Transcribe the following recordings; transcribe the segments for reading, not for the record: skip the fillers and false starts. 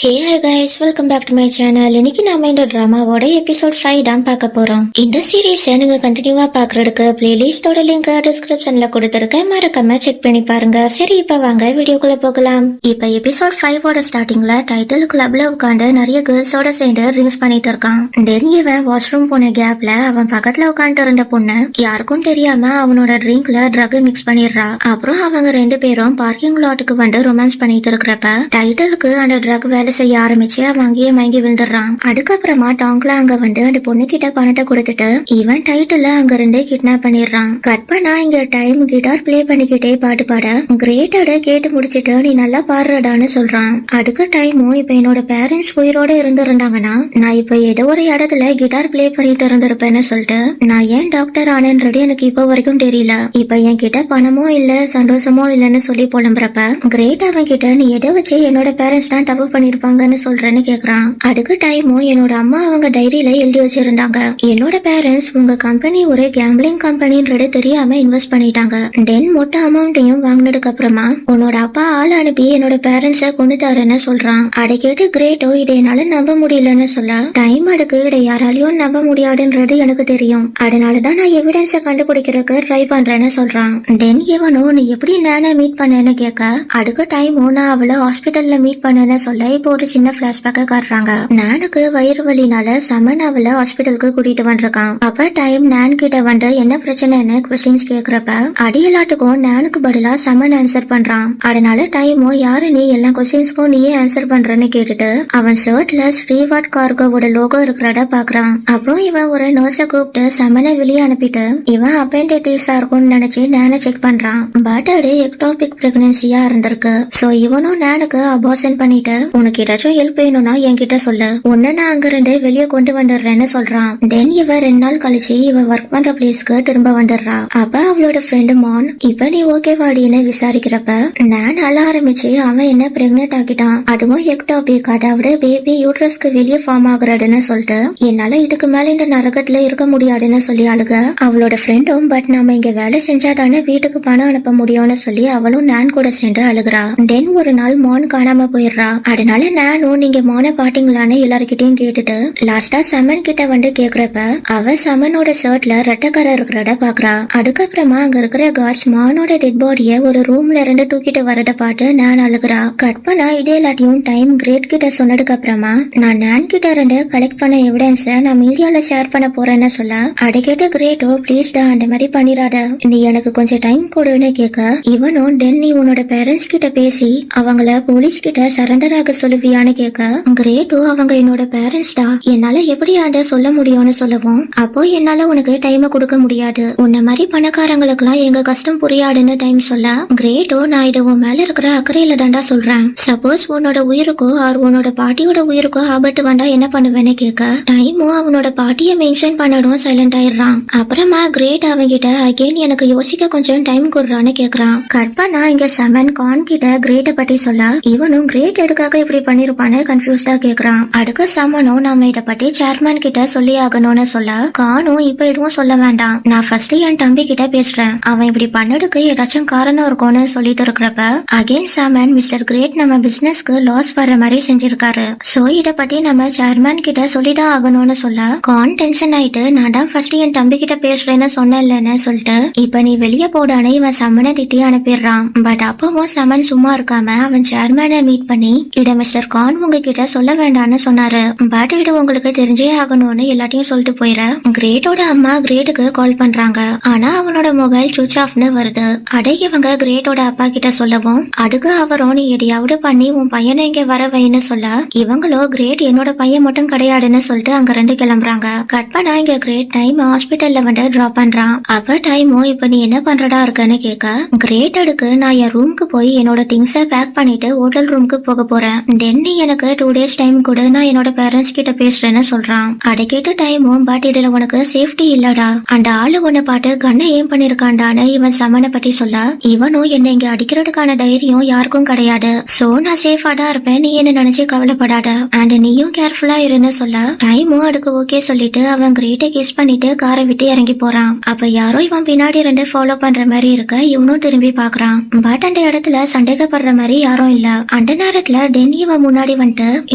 Hey hi guys, welcome back to my channel. இன்னைக்கு நாம இந்த டிராமாவோட எபிசோட் 5 தான் பார்க்க போறோம். இந்த சீரீஸை நீங்க கண்டினியூவா பாக்குறதுக்கு பிளேலிஸ்டோட லிங்க் டிஸ்கிரிப்ஷன்ல கொடுத்திருக்கேன், மறக்காம செக் பண்ணி பாருங்க. சரி, இப்ப வாங்க வீடியோக்குள்ள போகலாம். இப்ப எபிசோட் 5ஓட ஸ்டார்டிங்ல டைட்டில் கிளப்ல உட்காந்து நிறைய கேர்ள்ஸோட சேர்ந்து ட்ரிங்க்ஸ் பண்ணிட்டு இருக்கான். தென் இவன் வாஷ்ரூம் போன கேப்ல அவன் பக்கத்துல உட்காந்துட்டு இருந்த பொண்ணு யாருக்கும் தெரியாம அவனோட ட்ரிங்க்ல ட்ரக் மிக்ஸ் பண்ணிடுறா. அப்புறம் அவங்க ரெண்டு பேரும் பார்க்கிங் லாட்டுக்கு வந்து ரொமான்ஸ் பண்ணிட்டு இருக்கிறப்ப டைட்டிலுக்கு அந்த ட்ரக் வேலை செய்ய ஆரம்பிச்சு அவன் அங்கேயே மயங்கி விழுந்துடுறான். அதுக்கப்புறமா டாங்க்ல அங்க வந்து அந்த பொண்ணு கிட்ட பணத்தை கொடுத்துட்டு இவன் டைட்டில் அங்க ரெண்டே கிட்னாப் பண்ணிடுறான். கட் பண்ணா இங்க டைம் கிட்டார் பிளே பண்ணிக்கிட்டே பாட்டு பாட கிரேட்டோட கேட்டு முடிச்சிட்டு நீ நல்லா பாடுறடான்னு சொல்றான். அதுக்கு டைமும் இப்ப என்னோட பேரண்ட்ஸ் உயிரோட இருந்திருந்தாங்கன்னா நான் இப்ப ஏதோ ஒரு இடத்துல கிட்டார் பிளே பண்ணிட்டு இருந்திருப்பேன்னு சொல்லிட்டு நான் ஏன் டாக்டர் ஆனேன்றது எனக்கு இப்ப வரைக்கும் தெரியல. இப்ப என் கிட்ட பணமோ இல்ல சந்தோஷமோ இல்லன்னு சொல்லி புலம்புறப்ப கிரேட் அவன் கிட்ட நீ எதை வச்சு என்னோட பேரண்ட்ஸ் தான் தப்பு பண்ணிருப்பாங்கன்னு சொல்றேன்னு கேக்குறான். அதுக்கு டைமும் என்னோட அம்மா அவங்க டைரியில எழுதி வச்சிருந்தாங்க, என்னோட பேரண்ட்ஸ் உங்க கம்பெனி ஒரு கேம்பிளிங் கம்பெனின்றது தெரியாம இன்வெஸ்ட் பண்ணிட்டாங்க. தென் மொத்த அமௌண்ட்டையும் வாங்கினதுக்கு அப்புறமா உன்னோட அப்பா ஆள் அனுப்பி என்னோட பேரண்ட்ஸ கொண்டுட்டாருன்னு சொல்றான். அதை கேட்டு கிரேட்டோ இதை என்னால நம்ப முடியலன்னு சொல்ல டைம் அதுக்கு இதை யாராலையும் நம்ப முடியாதுன்றது எனக்கு தெரியும், அதனாலதான் நான் எவிடன்ஸ கண்டுபிடிக்கிறதுக்கு ட்ரை பண்றேன்னு சொல்றான். தென் இவனும் நீ எப்படி நானே மீட் பண்ணேன்னு கேட்க அதுக்கு டைமும் நான் அவளை ஹாஸ்பிட்டல்ல மீட் பண்ணேன்னு சொல்ல இப்போ ஒரு சின்ன பிளாஷ்பேக்க காட்டுறாங்க. நானுக்கு வயிறு வலினால சமன் அவளை ஹாஸ்பிட்டலுக்கு கூட்டிட்டு வந்திருக்கான். அப்ப டைம் நான் கிட்ட வந்து என்ன பிரச்சனைன்னு கொஸ்டின்ஸ் கேக்குறப்ப அடியலாட்டுக்கும் நானுக்கு பதிலா சமன் ஆன்சர் பண்றான். அதனால டைமும் யாரு நீ எல்லா கொஸ்டின்ஸ்க்கும் நீயே ஆன்சர் பண்றன்னு கேட்டுட்டு அவன் ஷர்ட்ல ஸ்ரீவாட் கார்கோவோட லோகோ இருக்கிறத பாக்குறான். அப்புறம் இவன் ஒரு நர்ஸ கூப்பிட்டு சமனை வெளியே அனுப்பிட்டு இவன் அப்பெண்டிட்டிஸா இருக்கும்னு நினைச்சு நானை செக் பண்றான். பட் அது எக்டோபிக் பிரெக்னன்சியா இருந்திருக்கு. சோ இவனும் நானுக்கு அபார்ஷன் பண்ணிட்டு உனக்கு ஏதாச்சும் ஹெல்ப் வேணும்னா என்கிட்ட சொல்லு, உன்ன நான் அங்க இருந்து வெளியே கொண்டு வந்துடுறேன்னு சொல்றான். தென் இவ 2 நாள் கழிச்சு இவ ஒர்க் பண்ற பிளேஸ்க்கு திரும்ப வந்துடுறா. அப்ப அவளோட ஃப்ரெண்டு மான் இப்ப நீ ஓகே வாடின்னு விசாரிக்கிறப்ப நான் அழ ஆரம்பிச்சு அவன் என்ன பிரெக்னென்ட் ஆக்கிட்டான், அதுவும் எக்டோபிக், அதாவது பேபி யூட்ரஸ்க்கு வெளியே ஃபார்ம் ஆகுறதுன்னு சொல்லிட்டு என்னால இதுக்கு மேல இந்த நரகத்துல இருக்க முடியாதுன்னு சொல்லி அழுக அவளோட ஃப்ரெண்டும் பட் நம்ம இங்க வேலை செஞ்சாதானே வீட்டுக்கு பணம் அனுப்ப முடியும்னு சொல்லி அவளும் நான் கூட சேர்ந்து அழுகுறா. தென் ஒரு நாள் மான் காணாம போயிடுறா. அதனால நானும் நீங்க மோன பாட்டிங்களான்னு எல்லார்கிட்டயும் கேட்டுட்டு லாஸ்டா சமன் கிட்ட வந்து கேக்குறப்ப அவ சமனோட ஷர்ட்ல ரெட்டக்கரை இருக்கிறத பாக்குறா. அதுக்கப்புறமா அங்க இருக்கிற கார்ட்ஸ் மானோட டெட் பாடிய ஒரு ரூம்ல இருந்து தூக்கிட்டு வரத பார்த்து நான் அழுகுறா. கட் பண்ணா இதே எல்லாத்தையும் டைம் கிரேட் கிட்ட சொன்னதுக்கு அப்புறமா நான் கிட்ட இருந்து கலெக்ட் பண்ண எவிடன்ஸ நான் மீடியால ஷேர் பண்ண போறேன்னு சொல்ல அதை கேட்டு கிரேட்டோ ப்ளீஸ் டா அந்த மாதிரி பண்ணிராத, நீ எனக்கு கொஞ்சம் டைம் கொடுன்னு கேட்க இவனும் தென் நீ உன்னோட பேரண்ட்ஸ் கிட்ட பேசி அவங்கள போலீஸ் கிட்ட சரண்டர் ஆக சொல்லுவியான்னு கேட்க கிரேட்டோ அவங்க என்னோட பேரண்ட்ஸ் தான், என்னால எப்படி அதை சொல்ல முடியும்னு சொல்லவும் அப்போ என்னால உனக்கு டைம் கொடுக்க முடியாது, உன்ன மாதிரி பணக்காரங்களுக்கு எல்லாம் எங்க கஷ்டம் புரியாதுன்னு டைம் சொல்ல கிரேட்டோ நான் இதை உன் மேல இருக்கிற அக்கறையில தாண்டா சொல்றேன், சப்போஸ் உன்னோட உயிருக்கோ ஆர் உன்னோட பாட்டியோட உயிருக்கோ ஆபத்து வந்தா என்ன பண்ணுவேன்னு கேட்க டைமும் அவனோட பாட்டிய மென்ஷன் பண்ணதும் சைலண்ட் ஆயிடுறான். அப்புறமா கிரேட் அவங்கிட்ட அகைன் எனக்கு யோசிக்க கொஞ்சம் டைம் கொடுறான்னு கேக்குறான். கற்பனா இங்க சமன் கான் கிட்ட கிரேட்டை பத்தி சொல்ல இவனும் கிரேட் எதுக்காக இப்படி பண்ணிருப்பான்னு கன்ஃபியூஸ்டா கேக்குறான். அதுக்கு சமனும் நாம இத பத்தி சேர்மன் கிட்ட சொல்லி ஆகணும்னு சொல்ல கானும் இப்ப எதுவும் சொல்ல வேண்டாம், நான் ஃபர்ஸ்ட் என் தம்பி கிட்ட பேசுறேன், அவன் இப்படி பண்ணதுக்கு ஏதாச்சும் காரணம் இருக்கும்னு சொல்லிட்டு இருக்கிறப்ப அகைன் சமன் மிஸ்டர் கிரேட் நம்ம பிசினஸ்க்கு லாஸ் வர மாதிரி செஞ்சிருக்காரு, சோ இத பத்தி நம்ம சேர்மன் கிட்ட சொல்லிதான் ஆகணும்னு சொல்ல கான் டென்ஷன் ஆயிட்டு நான் தான் ஃபர்ஸ்ட் என் தம்பி கிட்ட பேசுறேன்னு சொன்னேன்னு சொல்லிட்டு இப்ப நீ வெளியே போடானே இவன் சமனை திட்டி அனுப்பிடுறான். பட் அப்பவும் சமன் சும்மா இருக்காம அவன் சேர்மனை மீட் பண்ணி இத மிஸ்டர் கான் உங்ககிட்ட சொல்ல வேண்டாம்னு சொன்னாரு, பட் இது உங்களுக்கு தெரிஞ்சே ஆகணும்னு எல்லாத்தையும் சொல்லிட்டு போயிட கிரேட்டோட அம்மா கிரேட்டுக்கு கால் பண்றாங்க. ஆனா அவனோட மொபைல் சுவிட்ச் ஆஃப்னு வருது. அடே இவங்க கிரேட்டோட அப்பா கிட்ட சொல்லவும் அதுக்கு அவரும் நீ எதையாவது பண்ணி உன் பையனை இங்க வர வைன்னு சொல்ல இவங்களோ கிரேட் என்னோட பையன் மட்டும் கிடையாதுன்னு சொல்லிட்டு அங்க ரெண்டு கிளம்புறாங்க. கட் பண்ணா இங்க கிரேட் டைம் ஹாஸ்பிட்டல்ல வந்து டிராப் பண்றான். அப்ப டைமோ இப்ப நீ என்ன பண்றதா இருக்கன்னு கேட்க கிரேட் அடுக்கு நான் என் ரூமுக்கு போய் என்னோட திங்ஸ பேக் பண்ணிட்டு ஹோட்டல் ரூமுக்கு போக போறேன், தென் நீ எனக்கு 2 days டைம் கூட நான் என்னோட பேரண்ட்ஸ் கிட்ட பேசுறேன்னு சொல்றான். அதை கேட்டு டைமும் பட் இதுல உனக்கு சேஃப்டி இல்லடா, அந்த ஆளு உன்னை பாட்டு கண்ணை ஏம் பண்ணிருக்காண்டான்னு இவன் சமனை பத்தி சொல்ல இவனும் என்ன இங்க அடிக்கிறதுக்கான தைரியம் யாருக்கும் கிடையாது, சோ நான் சேஃபா தான் இருப்பேன், நீ என்ன நினைச்சு கவலைப்படாத அண்ட் நீயும் கேர்ஃபுல்லா இருந்து சொல்ல டைமும் அதுக்கு ஓகே சொல்லிட்டு அவன் கிரேட்டை கிஸ் பண்ணிட்டு காரை விட்டு இறங்கி போறான். அப்ப யாரோ இவன் பின்னாடி இருந்து ஃபாலோ பண்ற மாதிரி இருக்க இவனும் திரும்பி பாக்குறான். பட் அந்த இடத்துல சந்தேகப்படுற மாதிரி யாரும் இல்ல. அந்த நேரத்துல டென்னி இவன் முன்னாடி வந்துட்டு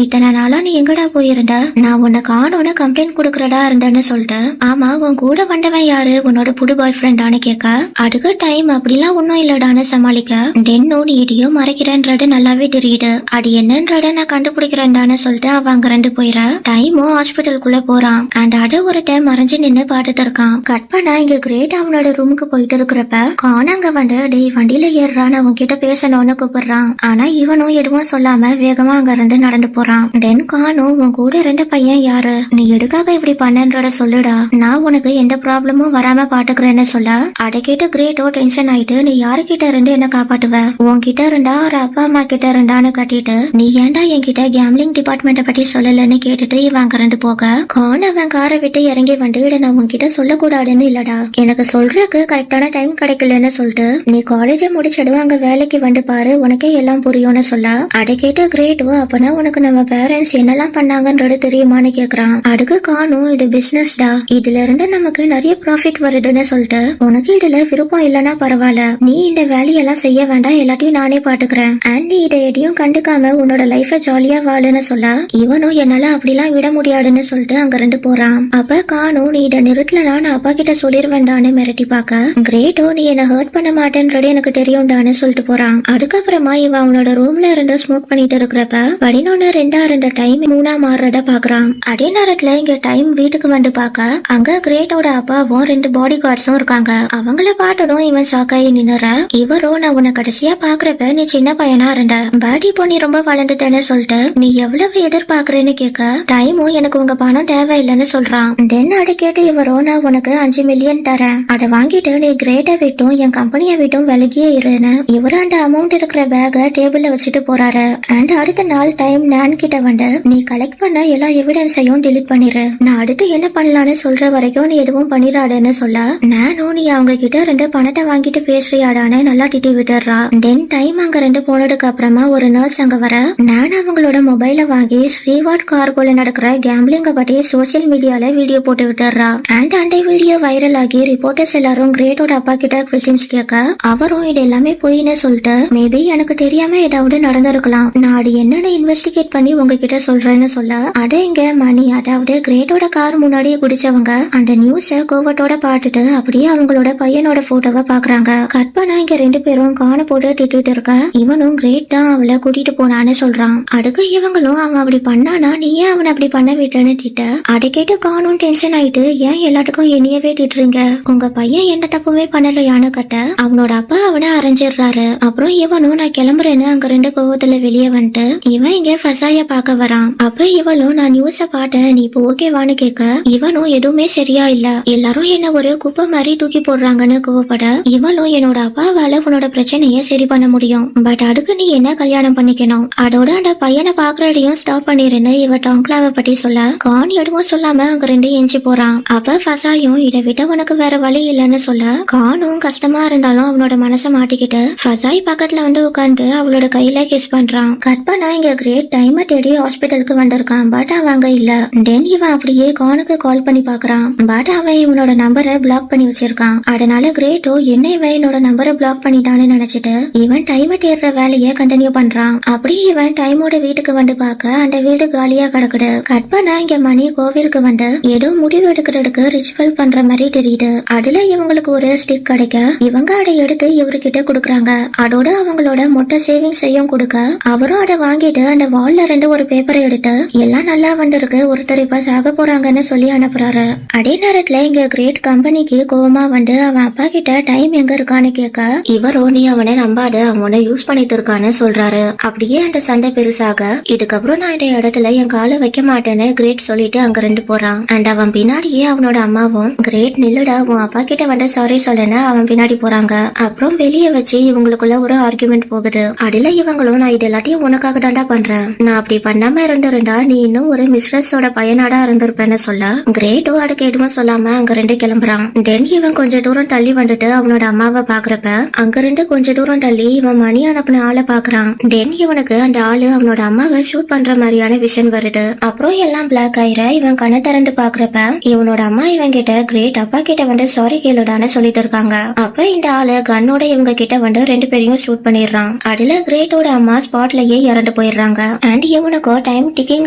இத்தனை நாளா நீ எங்கடா போயிருந்த, நான் உன்னை காணோன்னு கம்ப்ளைண்ட் கொடுக்கறதா இருந்தேன்னு சொல்லிட்டு, ஆமா உன் கூட வந்தவன் யாரு, உன்னோட புது பாய் ஃப்ரெண்டான்னு கேட்க, அதுக்கு டைம் அப்படிலாம் ஒன்னும் இல்லடான்னு சமாளிக்க, டென்னும் நீ இடியோ மறைக்கிறன்றது நல்லாவே தெரியுது, அது என்னன்றத நான் கண்டுபிடிக்கிறேன்டான்னு சொல்லிட்டு அவன் அங்க ரெண்டு போயிட, டைமும் ஹாஸ்பிட்டலுக்குள்ள போறான். அண்ட் அட ஒரு டைம் மறைஞ்சு நின்னு பாத்துட்டு இருக்கான். கட் பண்ணா இங்க கிரேட் அவனோட ரூமுக்கு போயிட்டு இருக்கிறப்ப காணாங்க வந்து டேய் வண்டியில ஏறான்னு அவன் கிட்ட பேசணும்னு கூப்பிடுறான். ஆனா இவனும் எதுவும் சொல்லாம வேகமா அங்க இருந்து நடந்து போறான். டென் காணும் உன் கூட ரெண்டு பையன் யாரு, நீ எதுக்காக இப்படி பண்ணன்றத சொல்லுடா, நான் உனக்கு எந்த ப்ராப்ளமும் வராம பாத்துக்கிறேன்னு சொல்ல, அட கேட்டு கிரேட்டோ டென்ஷன் ஆயிட்டு நீ யாருக்கிட்ட இருந்து என்ன காப்பாட்டுவ, உன்கிட்ட இருந்தா ஒரு அப்பா அம்மா கிட்ட இருந்தான்னு கட்டிட்டு நீ ஏன்டா என்கிட்ட கேம்லிங் டிபார்ட்மெண்ட பத்தி சொல்லலன்னு கேட்டுட்டு இவன் அங்க ரெண்டு போக, கான் அவன் காரை விட்டு இறங்கி வந்து இதை நான் உன்கிட்ட சொல்லக்கூடாதுன்னு இல்லடா, எனக்கு சொல்றதுக்கு கரெக்டான டைம் கிடைக்கலன்னு சொல்லிட்டு நீ காலேஜ முடிச்சதும் அங்க வேலைக்கு வந்து பாரு உனக்கே எல்லாம் புரியும்னு சொல்ல, அதை கேட்டு கிரேட்டோ அப்பனா உனக்கு நம்ம பேரண்ட்ஸ் என்னெல்லாம் பண்ணாங்கன்றது தெரியுமான்னு கேக்குறான். அதுக்கு காணும் இது பிசினஸ் டா, இதுல இருந்து நமக்கு நிறைய ப்ராஃபிட் வருதுன்னு சொல்லிட்டு உனக்கு இதுல விருப்பம் இல்லனா பரவாயில்ல, நீ இந்த வேலையெல்லாம் செய்ய வேண்டாம், எல்லாத்தையும் நானே பாத்துக்கிறேன், அண்ட் நீ இதை எதையும் கண்டுக்காம உன்னோட லைஃப ஜாலியா வாழுன்னு சொல்ல, இவனும் என்னால அப்படிலாம் விட முடியாதுன்னு சொல்லிட்டு அங்க இருந்து போறான். அப்ப காணும் நீ இதை நிறுத்தலனா நான் அப்பா கிட்ட சொல்லிருவேன்டான்னு மிரட்டி பாக்க, கிரேட்டோ நீ என்ன ஹர்ட் பண்ண மாட்டேன்றது எனக்கு தெரியும்டான்னு சொல்லிட்டு போறான். அதுக்கப்புறமா இவன் அவனோட ரூம்ல இருந்து ஸ்மோக் பண்ணிட்டு இருக்கிறப்ப 11:02 இருந்த டைம் 3 மாறுறத பாக்குறான். அதே நேரத்துல இங்க டைம் வீட்டுக்கு வந்து பாக்க அங்க கிரேட்டோட அப்பாவும் 2 பாடி கார்ட்ஸும் இருக்காங்க. அவங்கள பார்த்ததும் இவன் ஷாக்காயி நின்னுற, இவரும் நான் உன்னை கடைசியா பாக்குறப்ப நீ சின்ன பையனா இருந்த, பாடி இப்போ நீ ரொம்ப வளர்ந்துட்டேன்னு சொல்லிட்டு நீ எவ்வளவு எதிர்பார்க்கறேன்னு கேட்க, டைமும் எனக்கு உங்க பணம் தேவையில்லைன்னு சொல்றான். தென் அதை கேட்டு இவரும் நான் உனக்கு 5 மில்லியன் தரேன், அதை வாங்கிட்டு நீ கிரேட்டை விட்டும் என் கம்பெனியை விட்டும் விலகியே இருன்னு இவரு அந்த அமௌண்ட் இருக்கிற பேக டேபிள்ல வச்சுட்டு போறாரு. அண்ட் அடுத்த நாள் டைம் நான் கிட்ட வந்து நீ கலெக்ட் பண்ண எல்லா எவிடன்ஸையும் டெலிட் பண்ணிரு, நான் அடுத்து என்ன பண்ணலான்னு சொல்ற வரைக்கும் நீ எதுவும் பண்ணிடாடுன்னு சொல்ல, நானும் நீ அவங்க கிட்ட 2 பணத்தை வாங்கிட்டு பேசுறியாடான்னு நல்லா திட்டி விட்டுறா. தென் டைம் அங்க 2 போனதுக்கு அப்புறமா ஒரு நர்ஸ் அங்க வர, நான் அவங்களோட மொபைல வாங்கி ஸ்ரீவாட் கார்கோல நடக்கிற கேம்பிளிங்க பத்தி சோசியல் மீடியால வீடியோ போட்டு விட்டுறா. அண்ட் அந்த வீடியோ வைரல் ஆகி ரிப்போர்ட்டர்ஸ் எல்லாரும் கிரேட்டோட அப்பா கிட்ட கொஸ்டின்ஸ் கேட்க, அவரும் இது எல்லாமே பொய்னு சொல்லிட்டு மேபி எனக்கு தெரியாம ஏதாவது நடந்திருக்கலாம், நான் அது என்னன்னு இன்வெஸ்டிகேட் பண்ணி உங்ககிட்ட சொல்றேன்னு சொல்ல, அட இங்க மணி அதாவது கிரேட்டோட கார் முன்னாடியே குடிச்சவங்க அந்த நியூஸ கோவத்தோட பாத்துட்டு அப்படியே அவங்களோட பையனோட போட்டோவை பாக்குறாங்க. கட் பண்ணா இங்க 2 பேரும் காண போட்டு திட்டிட்டு இருக்க, இவனும் கிரேட் தான் அவளை கூட்டிட்டு போனான்னு சொல்றான். அதுக்கு இவங்களும் அவன் அப்படி பண்ணானா நீ ஏன் அவனை அப்படி பண்ண விட்டேன்னு திட்ட, அதை கேட்டு காணும் டென்ஷன் ஆயிட்டு ஏன் எல்லாத்துக்கும் என்னையவே திட்டுறீங்க, உங்க பையன் எந்த தப்புமே பண்ணலையான்னு கட்ட, அவனோட அப்பா அவனை அரைஞ்சிடுறாரு. அப்புறம் இவனும் நான் கிளம்புறேன்னு அங்க 2 கோவத்துல வெளியே வந்துட்டு இவன் இங்க ஃபசாய பாக்க வரான். அப்ப இவளும் நான் நியூஸ பார்த்தேன் நீ இப்போ ஓகேவான்னு கேட்க, இவனும் எதுவுமே சரியா இல்ல, எல்லாரும் என்ன ஒரு குப்பை மாதிரி தூக்கி போடுறாங்கன்னு கோவப்பட, இவளும் என்னோட அப்பாவால உன்னோட பிரச்சனைய சரி பண்ண முடியும், பட் அதுக்கு நீ என்ன கல்யாணம் பண்ணிக்கணும், அதோட அந்த பையனை பாக்குறதையும் ஸ்டாப் பண்ணிருன்னு இவ டாங்க்லாவை பத்தி சொல்ல, கான் எதுவும் சொல்லாம அங்க 2 எஞ்சி போறான். அப்ப ஃபசாயும் இதை விட உனக்கு வேற வழி இல்லன்னு சொல்ல, கானும் கஷ்டமா இருந்தாலும் அவனோட மனசை மாட்டிக்கிட்டு ஃபசாய் பக்கத்துல வந்து உட்காந்து அவளோட கையில கிஸ் பண்றான். கட் பண்ணா இங்க கிரேட் டைமை தேடி ஹாஸ்பிட்டலுக்கு வந்திருக்கான், பட் அவன் அங்க இல்ல. தென் இவன் அப்படியே கானுக்கு கால் பண்ணி பாக்குறான், பட் அவன் இவனோட நம்பரை பிளாக் பண்ணி வச்சிருக்கான். அதனால கிரேட்டோ என்ன இவன் என்னோட நம்பரை பிளாக் பண்ணிட்டான்னு நினைச்சிட்டு இவன் டைமை தேடுற வேலையை கண்டினியூ பண்றான். அப்படி இவன் டைமோட வீட்டுக்கு வந்து பார்க்க அந்த வீடு காலியா கிடக்குது. கட் பண்ணா இங்க மணி கோவிலுக்கு வந்து ஏதோ முடிவு எடுக்கிறதுக்கு ரிச்சுவல் பண்ற மாதிரி தெரியுது. அதுல இவங்களுக்கு ஒரு ஸ்டிக் கிடைக்க இவங்க அதை எடுத்து இவர்கிட்ட குடுக்கறாங்க. அதோட அவங்களோட மொட்டை சேவிங்ஸையும் கொடுக்க அவரும் அதை வாங்கிட்டு அந்த வால்ல 2 ஒரு பேப்பரை எடுத்து எல்லாம் நல்லா வந்திருக்கு, ஒருத்தர் இப்ப சாக போறாங்கன்னு சொல்லி அனுப்புறாரு. அதே நேரத்துல இங்க கிரேட் கம்பெனிக்கு கோவமா வந்து அவன் அப்பா கிட்ட டைம் எங்க இருக்கான்னு கேட்க, இவரோ நீ அவனை நம்பாத, அவனை யூஸ் பண்ணிட்டு இருக்கான்னு சொல்றாரு. அப்படியே அந்த சண்டை பெருசாக இதுக்கப்புறம் நான் இந்த இடத்துல என் காலை வைக்க மாட்டேன்னு கிரேட் சொல்லிட்டு அங்க 2 போறான். அண்ட் அவன் பின்னாடியே அவனோட அம்மாவும் கிரேட் நில்லுடா உன் அப்பா கிட்ட வந்து சாரி சொல்லன்னு அவன் பின்னாடி போறாங்க. அப்புறம் வெளியே வச்சு இவங்களுக்குள்ள ஒரு ஆர்குமெண்ட் போகுது. அதுல இவங்களும் நான் இது எல்லாத்தையும் உனக்காக தாண்டா பண்றேன், நான் அப்படி பண்ணாம இருந்திருந்தா நீ இன்னும் ஒரு மிஸ்ரஸோட பையனாடா இருந்திருப்பேன்னு சொல்ல, கிரேட்டோ அதுக்கு எதுவும் சொல்லாம அங்க 2 கிளம்புறான். தென் இவன் கொஞ்ச தூரம் தள்ளி வந்துட்டு அவனோட அம்மாவை பாக்குறப்ப அங்க 2 கொஞ்ச தூரம் தள்ளி இவன் மணி அனுப்பின ஆளை பாக்குறான். தென் இவனுக்கு அந்த ஆளு அவனோட அம்மாவை ஷூட் பண்ற மாதிரியான விஷன் வருது. அப்புறம் எல்லாம் பிளாக் ஆயிர இவன் கண்ணை திறந்து பாக்குறப்ப இவனோட அம்மா இவன் கிட்ட கிரேட் அப்பா கிட்ட வந்து சாரி கேளுடான்னு சொல்லிட்டு இருக்காங்க. அப்ப இந்த ஆளு கண்ணோட இவங்க கிட்ட வந்து 2 பேரையும் ஷூட் பண்ணிடுறான். அதுல கிரேட்டோட அம்மா ஸ்பாட்லயே இறந்து மறந்து போயிடுறாங்க. அண்ட் இவனுக்கும் டைம் டிக்கிங்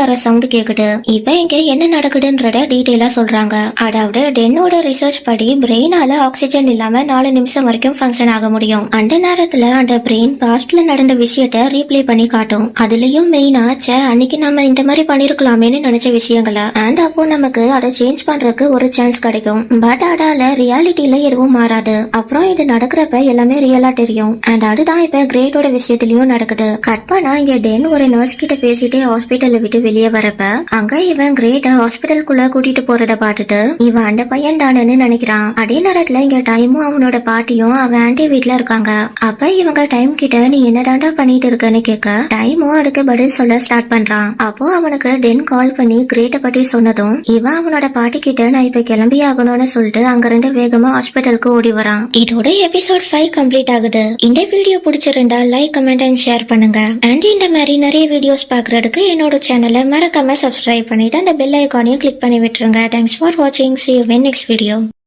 ஆற சவுண்ட் கேக்குது. இப்ப இங்க என்ன நடக்குதுன்றத டீடைலா சொல்றாங்க. அதாவது டென்னோட ரிசர்ச் படி பிரெயினால ஆக்சிஜன் இல்லாம 4 நிமிஷம் வரைக்கும் ஃபங்க்ஷன் ஆக முடியும். அந்த நேரத்துல அந்த பிரெயின் பாஸ்ட்ல நடந்த விஷயத்த ரீப்ளே பண்ணி காட்டும். அதுலயும் மெயினா அன்னைக்கு நம்ம இந்த மாதிரி பண்ணிருக்கலாமேன்னு நினைச்ச விஷயங்களை அண்ட் அப்போ நமக்கு அதை சேஞ்ச் பண்றதுக்கு ஒரு சான்ஸ் கிடைக்கும். பட் அதால ரியாலிட்டியில எதுவும் மாறாது. அப்புறம் இது நடக்கிறப்ப எல்லாமே ரியலா தெரியும். அண்ட் அதுதான் இப்ப கிரேட்டோட விஷயத்திலயும் நடக்குது. கட் பண்ணா இங்க டென் ஒரு நர்ஸ் கிட்ட பேசிட்டு ஹாஸ்பிட்டலை விட்டு வெளியே வரப்ப அங்க இவன் கிரேட்ட ஹாஸ்பிட்டலுக்குள்ள கூட்டிட்டு போறத பார்த்துட்டு இவன் அந்த பையன் தானு நினைக்கிறான். அதே நேரத்துல இங்க டைமும் அவனோட பாட்டியும் அவன் ஆன்டி வீட்ல இருக்காங்க. அப்ப இவங்க டைம் கிட்ட நீ என்னதாண்டா பண்ணிட்டு இருக்கன்னு கேட்க டைமும் அதுக்கு பதில் சொல்ல ஸ்டார்ட் பண்றான். அப்போ அவனுக்கு டென் கால் பண்ணி கிரேட்ட பத்தி சொன்னதும் இவன் அவனோட பாட்டி கிட்ட நான் இப்ப கிளம்பி ஆகணும்னு சொல்லிட்டு அங்கிருந்து வேகமா ஹாஸ்பிட்டலுக்கு ஓடி வரான். இதோட எபிசோட் 5 கம்ப்ளீட் ஆகுது. இந்த வீடியோ பிடிச்சிருந்தா லைக், கமெண்ட் அண்ட் ஷேர் பண்ணுங்க. அண்ட் இந்த மாதிரி நிறைய வீடியோஸ் பாக்குறதுக்கு என்னோட சேனலை மறக்காம சப்ஸ்கிரைப் பண்ணிட்டு அந்த பெல் ஐகானையும் கிளிக் பண்ணி விட்டுருங்க. தேங்க்ஸ் ஃபார் வாட்சிங். See you in next video.